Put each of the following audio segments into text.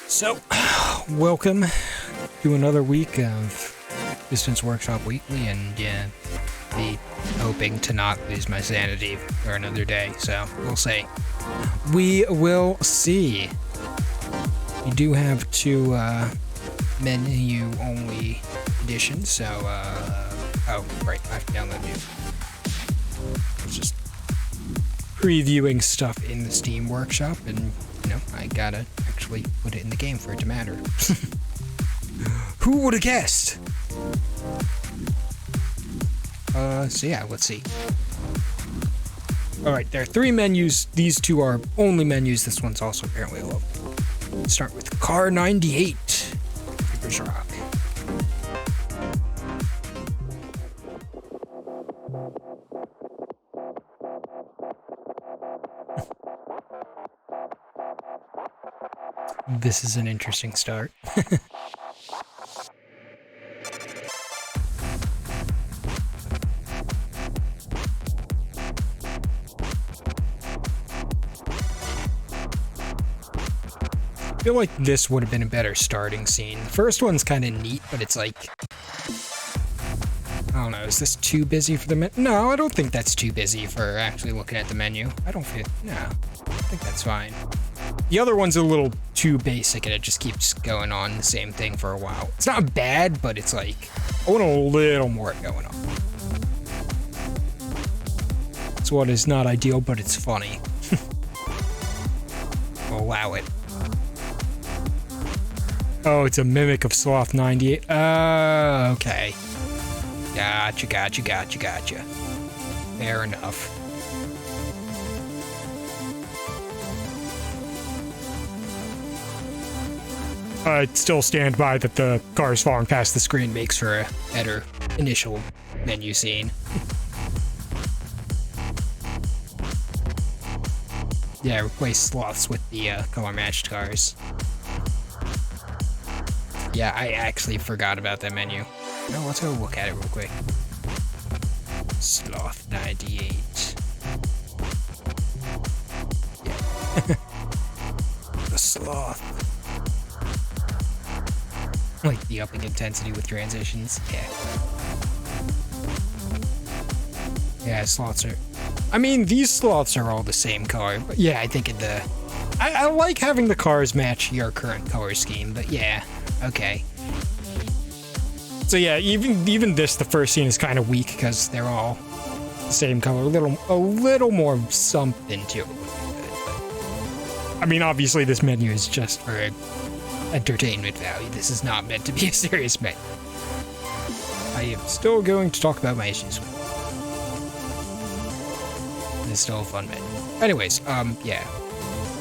So, welcome to another week of Distance Workshop Weekly, and be hoping to not lose my sanity for another day, so we'll see. We will see. We do have two menu-only editions, so, oh, right, I have to download new. It's just previewing stuff in the Steam Workshop, and I gotta actually put it in the game for it to matter. Who would have guessed? So yeah, let's see. Alright, there are three menus. These two are only menus. This one's also apparently low. Let's start with Car 98. Paper's Rock. This is an interesting start. I feel like this would have been a better starting scene. The first one's kind of neat, but it's like, I don't know, is this too busy for the menu? No, I don't think that's too busy for actually looking at the menu. I think that's fine. The other one's a little too basic, and it just keeps going on the same thing for a while. It's not bad, but it's like, I want a little more going on. It's what is not ideal, but it's funny. I'll allow it. Oh, it's a mimic of Sloth 98. Okay. Gotcha. Fair enough. I'd still stand by that the cars falling past the screen makes for a better initial menu scene. Yeah, replace sloths with the color-matched cars. Yeah, I actually forgot about that menu. No, let's go look at it real quick. Sloth 98. Yeah. The sloth. Like the upping intensity with transitions. Yeah, sloths are... I mean, these sloths are all the same color, but yeah, I think I like having the cars match your current color scheme, but yeah, okay. So yeah, even this, the first scene is kind of weak because they're all the same color, a little more something to it. I mean, obviously this menu is just for entertainment value. This is not meant to be a serious menu. I am still going to talk about my issues with it. It's still a fun menu. Anyways, yeah.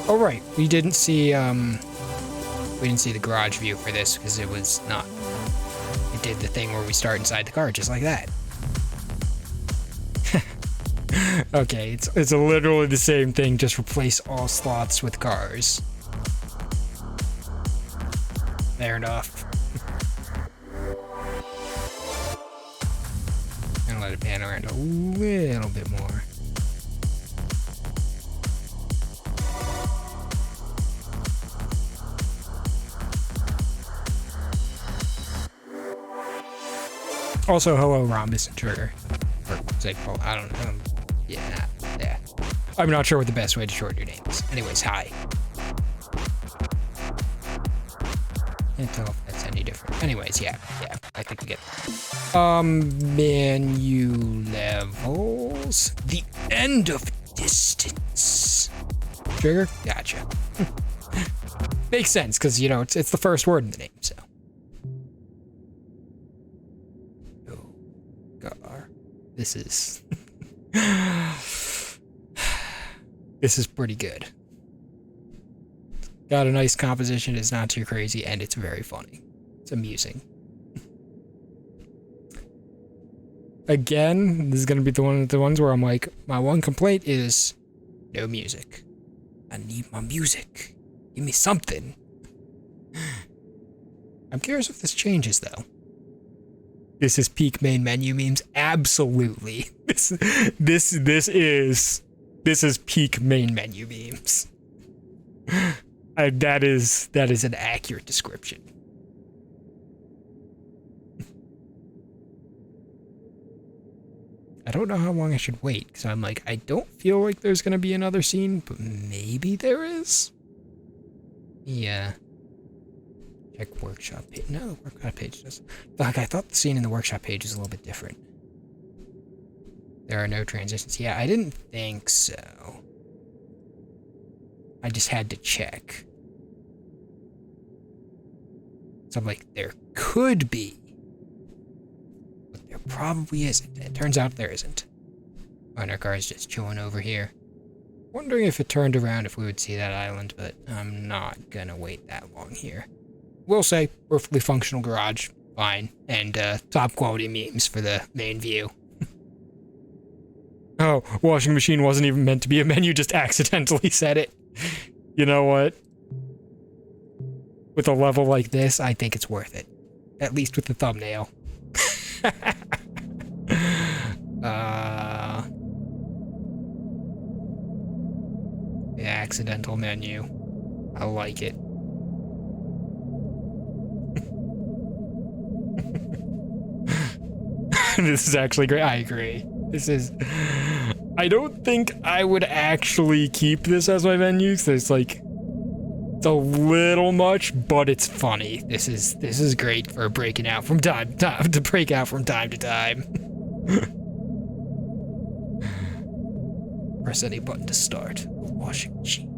Oh right, we didn't see the garage view for this because it was not. It did the thing where we start inside the car just like that. Okay, it's literally the same thing. Just replace all slots with cars. Fair enough. Gonna let it pan around a little bit more. Also, hello, Rhombus and Trigger. Or, Zigfall, I don't know. Yeah. I'm not sure what the best way to shorten your name is. Anyways, hi. Can't tell if that's any different. Anyways, yeah, I think we get it. Menu levels. The end of distance. Trigger? Gotcha. Makes sense, because, it's the first word in the name, so. Oh, God. This is... This is pretty good. Got a nice composition, it's not too crazy, and it's very funny. It's amusing. Again, this is gonna be the ones where I'm like, my one complaint is no music. I need my music. Give me something. I'm curious if this changes though. This is peak main menu memes. Absolutely. This is peak main menu memes. That is an accurate description. I don't know how long I should wait, because I'm like, I don't feel like there's going to be another scene, but maybe there is? Yeah. Check workshop page. No, the workshop page does. Like, I thought the scene in the workshop page is a little bit different. There are no transitions. Yeah, I didn't think so. I just had to check. So I'm like, there could be. But there probably isn't. It turns out there isn't. And our car is just chilling over here. Wondering if it turned around if we would see that island, but I'm not gonna wait that long here. Will say, perfectly functional garage, fine, and top quality memes for the main view. Oh, washing machine wasn't even meant to be a menu, just accidentally said it. You know what? With a level like this, I think it's worth it. At least with the thumbnail. The accidental menu. I like it. This is actually great. I agree. This is... I don't think I would actually keep this as my menu, because it's like... It's a little much, but it's funny. This is great for breaking out from time to break out from time to time. Press any button to start the washing machine.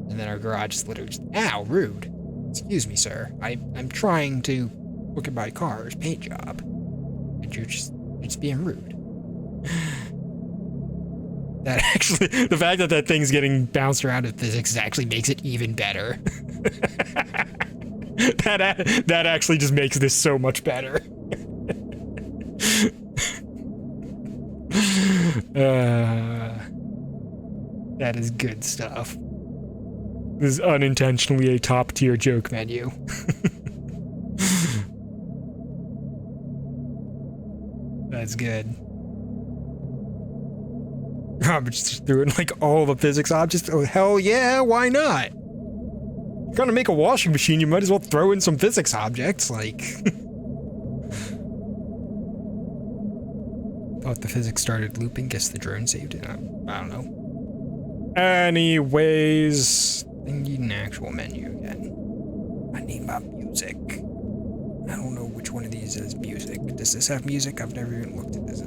And then our garage is literally just, ow, rude. Excuse me, sir. I'm trying to look at my car's paint job. And you're just being rude. That actually, the fact that thing's getting bounced around in physics actually makes it even better. that actually just makes this so much better. That is good stuff. This is unintentionally a top tier joke menu. That's good. Robert just threw in like all the physics objects. Oh, hell yeah, why not? You're gonna make a washing machine, you might as well throw in some physics objects, like... Thought the physics started looping, guess the drone saved it. I don't know. Anyways, I need an actual menu again. I need my music. I don't know which one of these has music. Does this have music? I've never even looked at this.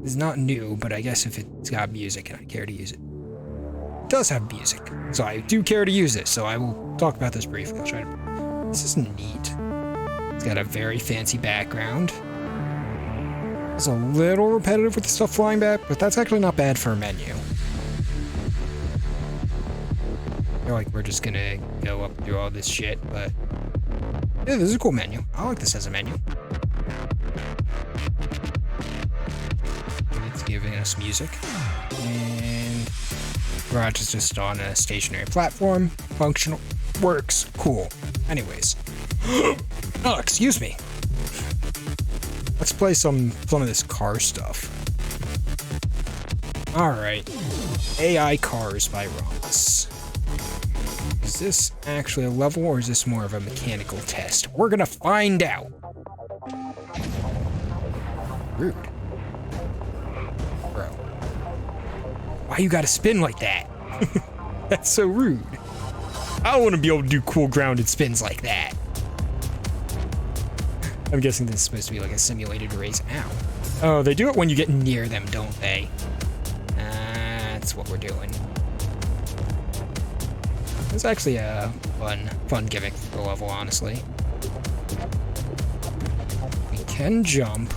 It's not new, but I guess if it's got music and I care to use it. It does have music, so I do care to use it, so I will talk about this briefly. I'll try to... This is neat. It's got a very fancy background. It's a little repetitive with the stuff flying back, but that's actually not bad for a menu. I feel like we're just gonna go up through all this shit, but... Yeah, this is a cool menu. I like this as a menu. It's giving us music. And... garage is just on a stationary platform. Functional. Works. Cool. Anyways. Oh, excuse me. Let's play some of this car stuff. Alright. AI Cars by Ross. Is this actually a level, or is this more of a mechanical test? We're gonna find out. Rude. Bro. Why you gotta spin like that? That's so rude. I want to be able to do cool grounded spins like that. I'm guessing this is supposed to be like a simulated race. Ow. Oh, they do it when you get near them, don't they? That's what we're doing. It's actually a fun gimmick for the level, honestly. We can jump.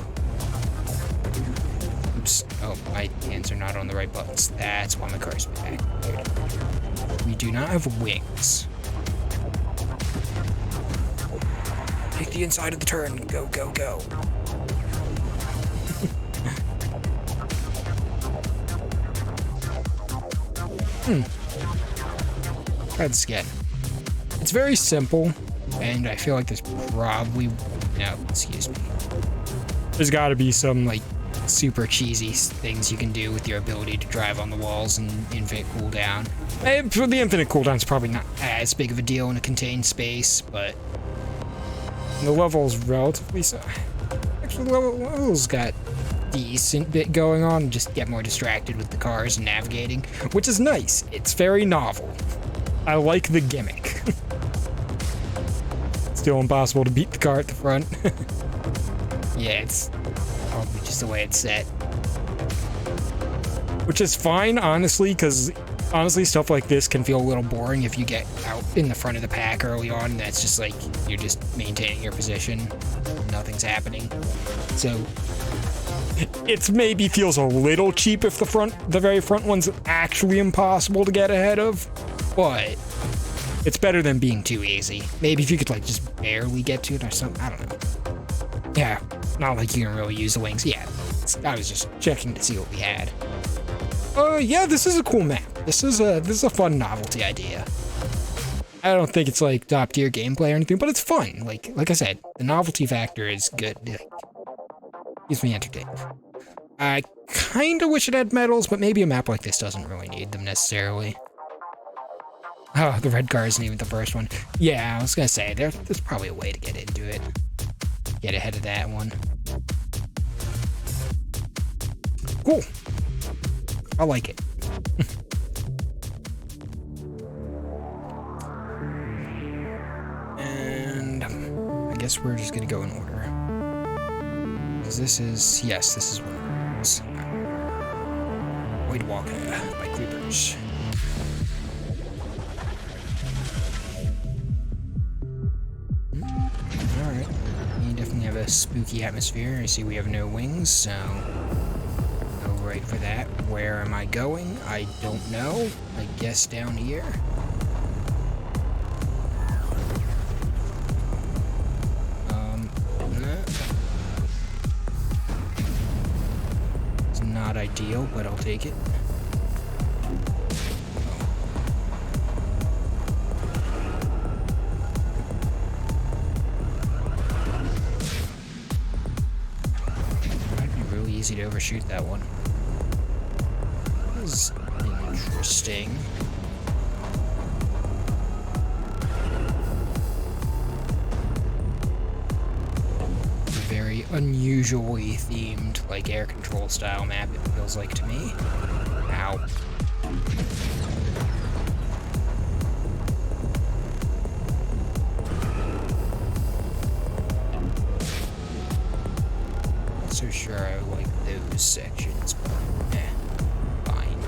Oops. Oh, my hands are not on the right buttons. That's why my car's back. We do not have wings. Take the inside of the turn. Go, go, go. Try this again. It's very simple, and I feel like there's probably... No, excuse me. There's got to be some, like, super cheesy things you can do with your ability to drive on the walls and infinite cooldown. For the infinite cooldown's probably not as big of a deal in a contained space, but the level's relatively so. Actually, the level's got decent bit going on. Just get more distracted with the cars and navigating, which is nice. It's very novel. I like the gimmick. Still impossible to beat the car at the front. Yeah, it's probably just the way it's set. Which is fine, honestly, because honestly, stuff like this can feel a little boring if you get out in the front of the pack early on, and that's just like, you're just maintaining your position. Nothing's happening. So, it maybe feels a little cheap if the very front one's actually impossible to get ahead of, but it's better than being too easy. Maybe if you could like just barely get to it or something, I don't know. Yeah, not like you can really use the wings. Yeah, I was just checking to see what we had. Yeah, this is a cool map. This is a fun novelty idea. I don't think it's like top tier gameplay or anything, but it's fun. Like I said, the novelty factor is good. Like, keeps me entertained. I kind of wish it had medals, but maybe a map like this doesn't really need them necessarily. Oh, the red car isn't even the first one. Yeah, I was gonna say, there's probably a way to get into it. Get ahead of that one. Cool. I like it. And I guess we're just gonna go in order. Because this is one of those. Void Walker by Creepers. Alright. You definitely have a spooky atmosphere. I see we have no wings, so go right for that. Where am I going? I don't know. I guess down here. No. It's not ideal, but I'll take it. Easy to overshoot that one. This is interesting. A very unusually themed, like air control style map, it feels like to me. Ow. So sure I like those sections, but fine.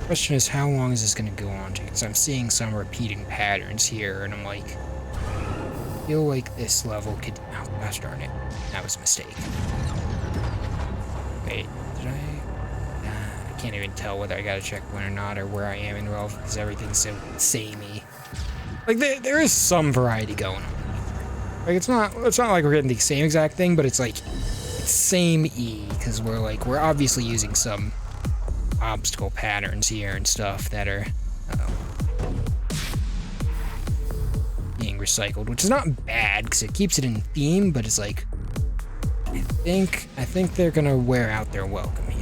Question is, how long is this going to go on to? Because I'm seeing some repeating patterns here, and I'm like, I feel like this level could. Oh gosh darn it, that was a mistake. Wait, did I can't even tell whether I got a checkpoint or not, or where I am in the level, because everything's so samey. Like, there is some variety going on. Like, it's not like we're getting the same exact thing, but it's like, it's same-y, because we're obviously using some obstacle patterns here and stuff that are being recycled, which is not bad, because it keeps it in theme, but it's like, I think they're gonna wear out their welcome here.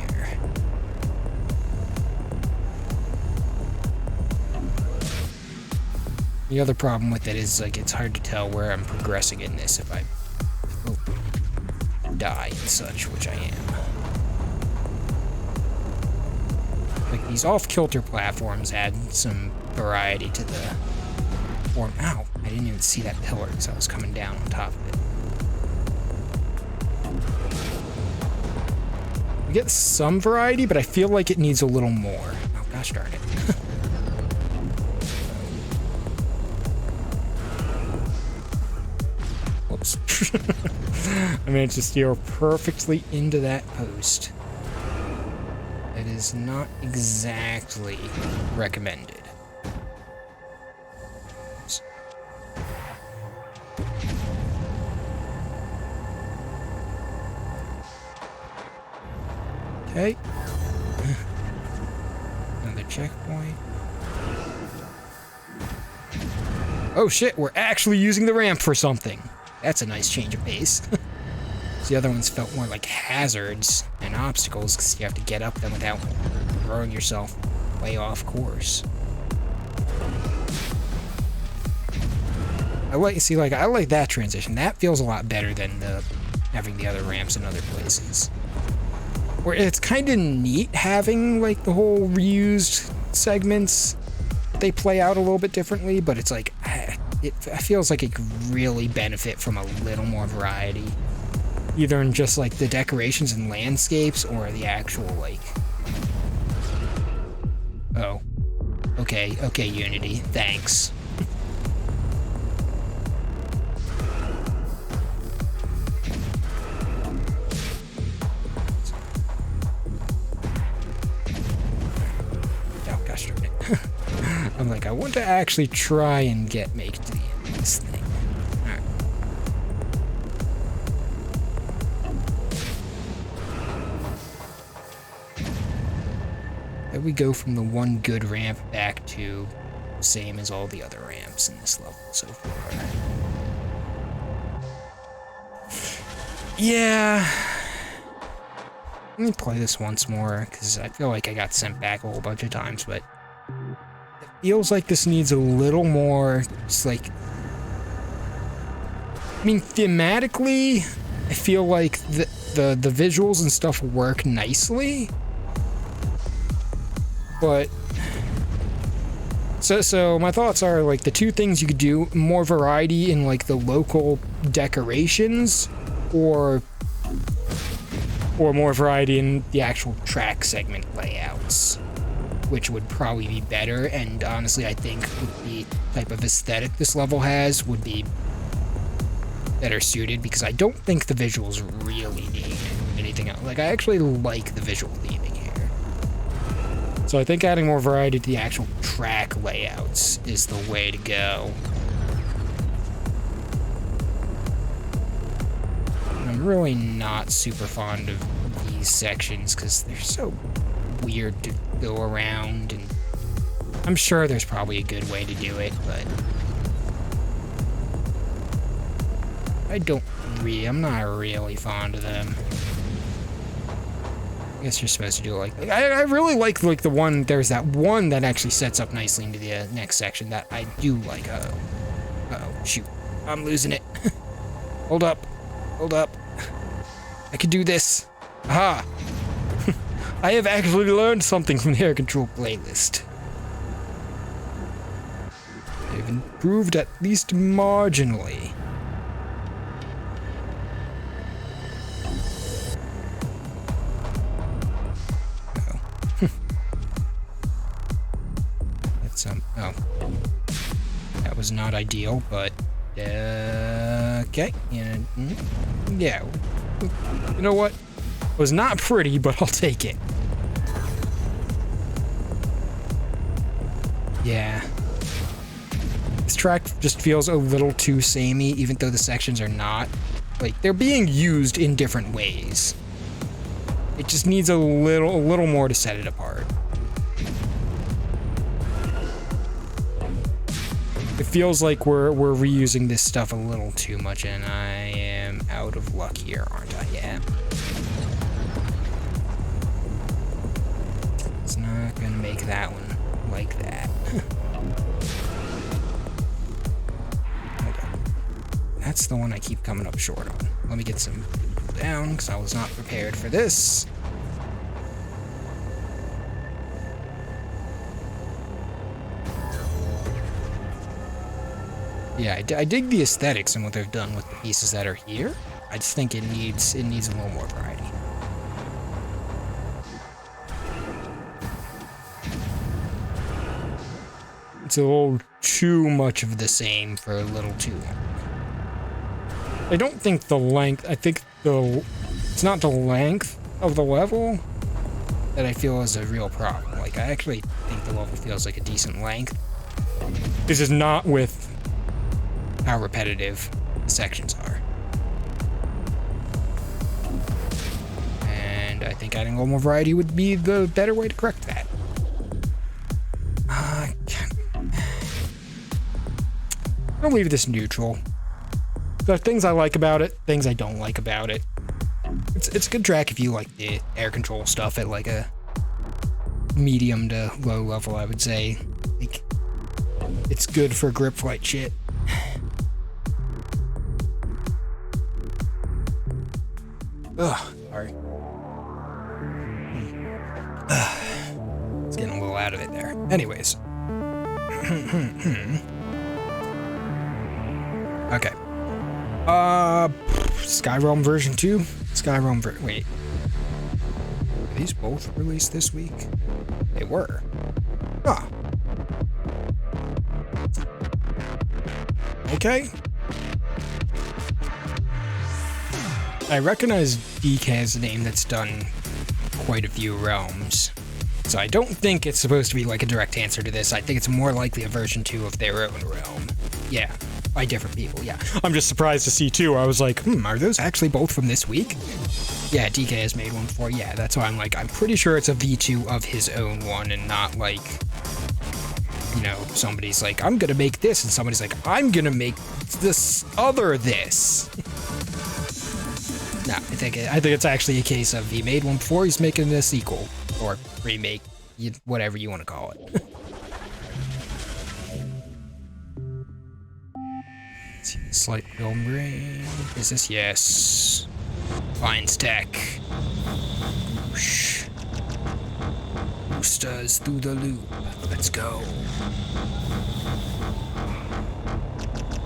The other problem with it is, like, it's hard to tell where I'm progressing in this if I die and such, which I am. Like, these off-kilter platforms add some variety to the form. Ow! I didn't even see that pillar because I was coming down on top of it. We get some variety, but I feel like it needs a little more. Oh, gosh darn it. I managed to steer perfectly into that post. It is not exactly recommended. Okay. Another checkpoint. Oh shit, we're actually using the ramp for something. That's a nice change of pace. The other ones felt more like hazards and obstacles because you have to get up them without throwing yourself way off course. I like that transition. That feels a lot better than having the other ramps in other places. Where it's kind of neat having like the whole reused segments. They play out a little bit differently, but it's like it feels like it could really benefit from a little more variety. Either in just like the decorations and landscapes or the actual like... Oh. Okay, Unity. Thanks. Oh, gosh darn it. I'm like, I want to actually try and make it to the end of this thing. Alright. Then we go from the one good ramp back to same as all the other ramps in this level so far. Yeah. Let me play this once more, because I feel like I got sent back a whole bunch of times, but it feels like this needs a little more, just like... I mean, thematically, I feel like the visuals and stuff work nicely, but... So my thoughts are, like, the two things you could do, more variety in, like, the local decorations, or more variety in the actual track segment layouts, which would probably be better, and honestly, I think with the type of aesthetic this level has, would be better suited, because I don't think the visuals really need anything else. Like, I actually like the visual theming here. So I think adding more variety to the actual track layouts is the way to go. I'm really not super fond of these sections because they're so weird to go around, and I'm sure there's probably a good way to do it, but I'm not really fond of them. I guess you're supposed to do it like that. I really like the one, there's that one that actually sets up nicely into the next section that I do like. Uh-oh, shoot. I'm losing it. Hold up. I can do this. Aha! I have actually learned something from the Air Control playlist. I've improved at least marginally. Oh. That was not ideal, but, okay. Yeah. You know what? It was not pretty, but I'll take it. Yeah. This track just feels a little too samey, even though the sections are not. Like, they're being used in different ways. It just needs a little more to set it apart. It feels like we're reusing this stuff a little too much, and I am out of luck here, aren't I? Yeah. It's not gonna make that one like that. Okay. That's the one I keep coming up short on. Let me get some down, because I was not prepared for this. Yeah, I dig the aesthetics and what they've done with the pieces that are here. I just think it needs a little more variety. It's a little too much of the same for a little too long. I don't think the length, I think it's not the length of the level that I feel is a real problem. Like, I actually think the level feels like a decent length. This is not with how repetitive the sections are. And I think adding a little more variety would be the better way to correct that. gonna leave this neutral. There are things I like about it, things I don't like about it. It's a good track if you like the air control stuff at like a medium to low level, I would say. Like, it's good for grip flight shit. Ugh, sorry. It's getting a little out of it there. Anyways. Okay. Skyrealm version 2? Skyrealm wait. Were these both released this week? They were. Huh. Okay. I recognize DK as a name that's done quite a few realms. So I don't think it's supposed to be like a direct answer to this. I think it's more likely a version 2 of their own realm. Yeah, by different people, yeah. I'm just surprised to see two. I was like, are those actually both from this week? Yeah, DK has made one before. Yeah, that's why I'm like, I'm pretty sure it's a V2 of his own one and not like, you know, somebody's like, I'm gonna make this, and somebody's like, I'm gonna make this other this. No, I think it's actually a case of he made one before, he's making a sequel or remake, whatever you want to call it. Slight film ring. Is this? Yes. Fine stack. Whoosh. Boosters through the loop. Let's go.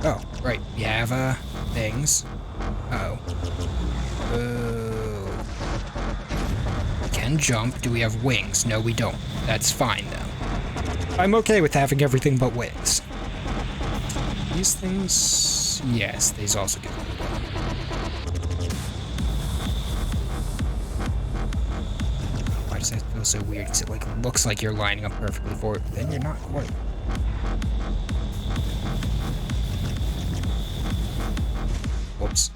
Oh, right. We have things. Uh-oh. Oh. We can jump. Do we have wings? No, we don't. That's fine, though. I'm okay with having everything but wings. These things... Yes, these also give me one. Why does that feel so weird? Because it like looks like you're lining up perfectly for it, but then you're not quite. Whoops.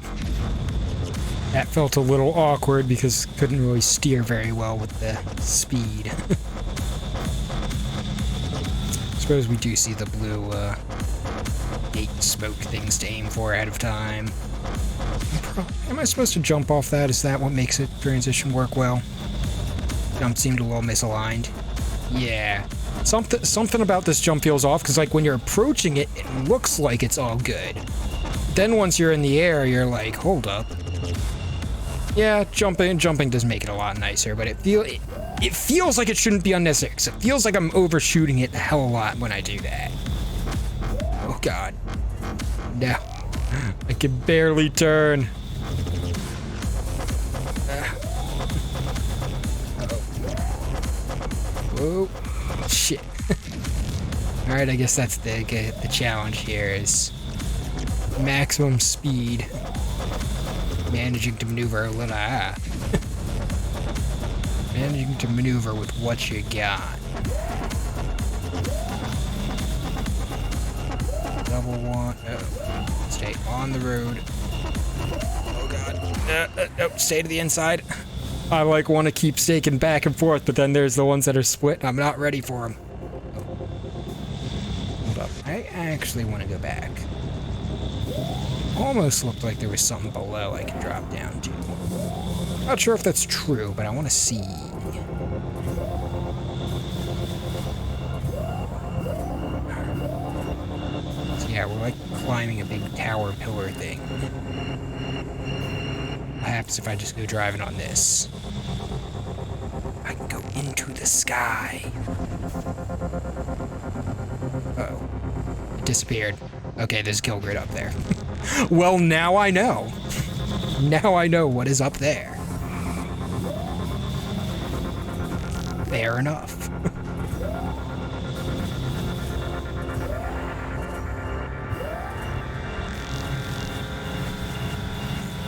That felt a little awkward because couldn't really steer very well with the speed. Suppose we do see the blue 8 smoke things to aim for ahead of time. Am I supposed to jump off that? Is that what makes it transition work well? Jump seemed a little misaligned. Yeah. Something about this jump feels off, because like when you're approaching it, it looks like it's all good. Then once you're in the air, you're like, hold up. Yeah, jumping does make it a lot nicer, but it feels like it shouldn't be unnecessary, because it feels like I'm overshooting it a hell of a lot when I do that. Oh god. No. I can barely turn. Whoa. Shit. Alright, I guess that's the challenge here is maximum speed. Managing to maneuver a little. Managing to maneuver with what you got. Double one. Oh. Stay on the road. Oh god. Nope. Stay to the inside. I like want to keep staking back and forth, but then there's the ones that are split. I'm not ready for them. Hold up. I actually want to go back. Almost looked like there was something below I could drop down to. Not sure if that's true, but I want to see. So yeah, we're like climbing a big tower pillar thing. What happens if I just go driving on this? I can go into the sky. Uh-oh. It disappeared. Okay, there's a kill grid up there. Well, now I know. Now I know what is up there. Fair enough.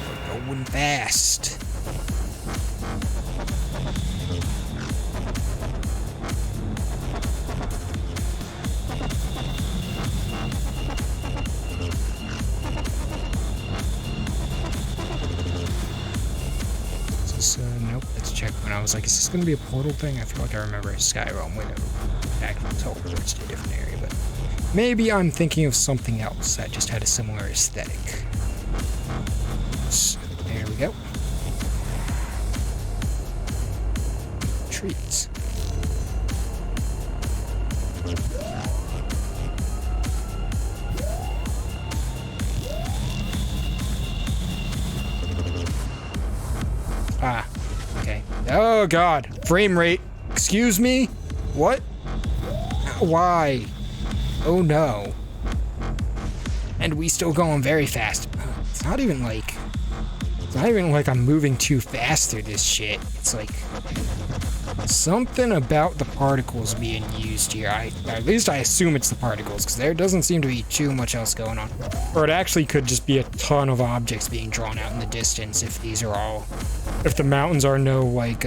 We're going fast. Nope, that's a checkpoint. I was like, is this going to be a portal thing? I feel like I remember Skyrealm window back in the teleports to a different area, but maybe I'm thinking of something else that just had a similar aesthetic. So, there we go. Trees. Ah, okay. Oh god, frame rate. Excuse me? What? Why? Oh no. And we still going very fast. It's not even like I'm moving too fast through this shit. It's like something about the particles being used here. At least I assume it's the particles, because there doesn't seem to be too much else going on. Or it actually could just be a ton of objects being drawn out in the distance if these are all... If the mountains are no, like,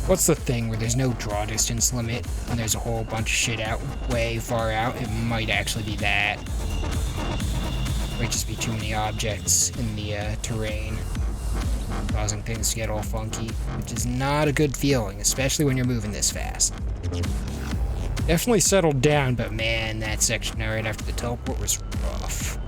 what's the thing where there's no draw distance limit and there's a whole bunch of shit out way far out? It might actually be that. Might just be too many objects in the terrain, causing things to get all funky, which is not a good feeling, especially when you're moving this fast. Definitely settled down, but man, that section right after the teleport was rough.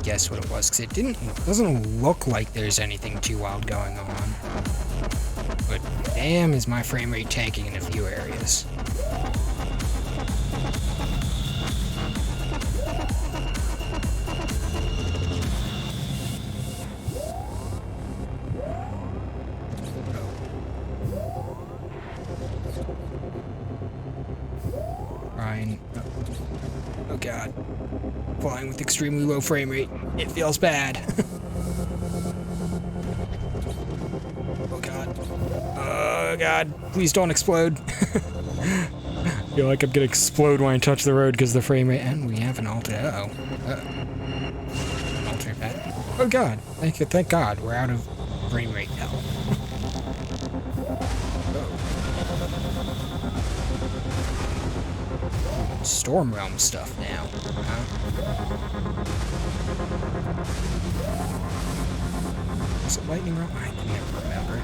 Guess what it was, because it doesn't look like there's anything too wild going on. But damn, is my frame rate tanking in a few areas. Fine. Oh god. Flying with extremely low frame rate. It feels bad. Oh god. Oh god. Please don't explode. I feel like I'm gonna explode when I touch the road because the frame rate. And we have an alternate. An alternate path. Oh god. Thank god. We're out of frame rate now. Storm Realm stuff now. Is it Lightning Realm? I can never remember.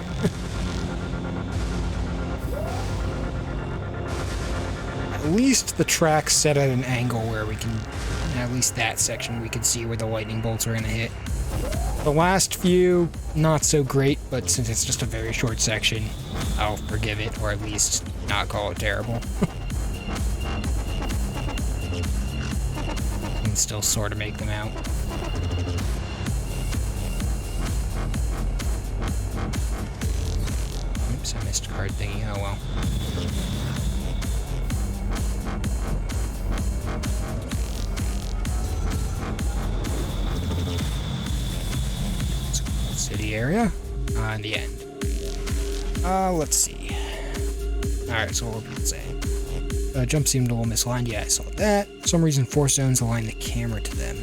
At least the track's set at an angle where we can, at least that section, we can see where the lightning bolts are gonna hit. The last few, not so great, but since it's just a very short section, I'll forgive it, or at least not call it terrible. Still sort of make them out. Oops, I missed a card thingy. Oh well. City area. In the end. Let's see. Alright, so what we're saying. Jump seemed a little misaligned. Yeah, I saw that. For some reason, force zones align the camera to them,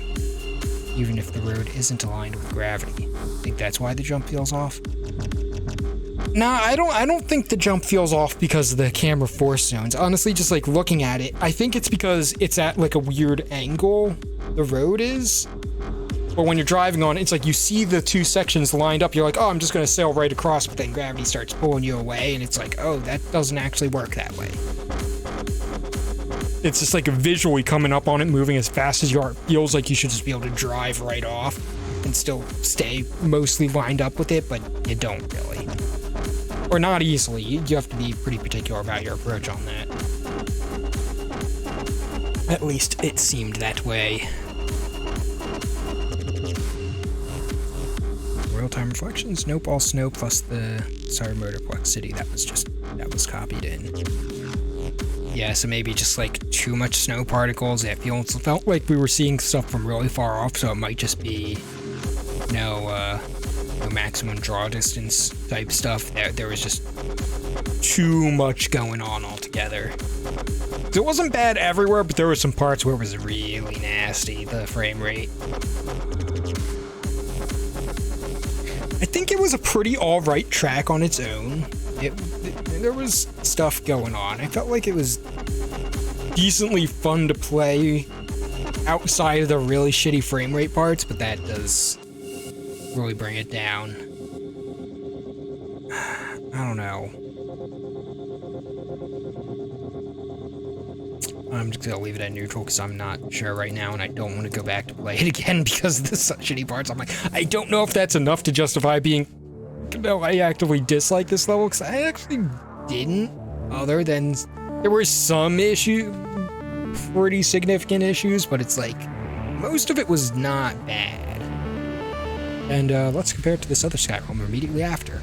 even if the road isn't aligned with gravity. Think that's why the jump feels off? Nah, I don't think the jump feels off because of the camera force zones. Honestly, just like looking at it, I think it's because it's at like a weird angle, the road is. But when you're driving on it, it's like you see the two sections lined up, you're like, oh, I'm just gonna sail right across, but then gravity starts pulling you away, and it's like, oh, that doesn't actually work that way. It's just like a visually coming up on it, moving as fast as you are. It feels like you should just be able to drive right off and still stay mostly lined up with it, but you don't really. Or not easily. You have to be pretty particular about your approach on that. At least it seemed that way. Real-time reflections. Nope, all snow plus the Sire Motorplex City. That was copied in. Yeah, so maybe just like too much snow particles. It felt like we were seeing stuff from really far off, so it might just be no maximum draw distance type stuff. There was just too much going on altogether. It wasn't bad everywhere, but there were some parts where it was really nasty, the frame rate. I think it was a pretty alright track on its own. There was stuff going on. I felt like it was decently fun to play outside of the really shitty frame rate parts, but that does really bring it down. I don't know. I'm just gonna leave it at neutral because I'm not sure right now, and I don't want to go back to play it again because of the shitty parts. I'm like, I don't know if that's enough to justify being, I actively dislike this level, because I actually didn't, other than there were some pretty significant issues, but it's like, most of it was not bad. And let's compare it to this other Skyrim immediately after.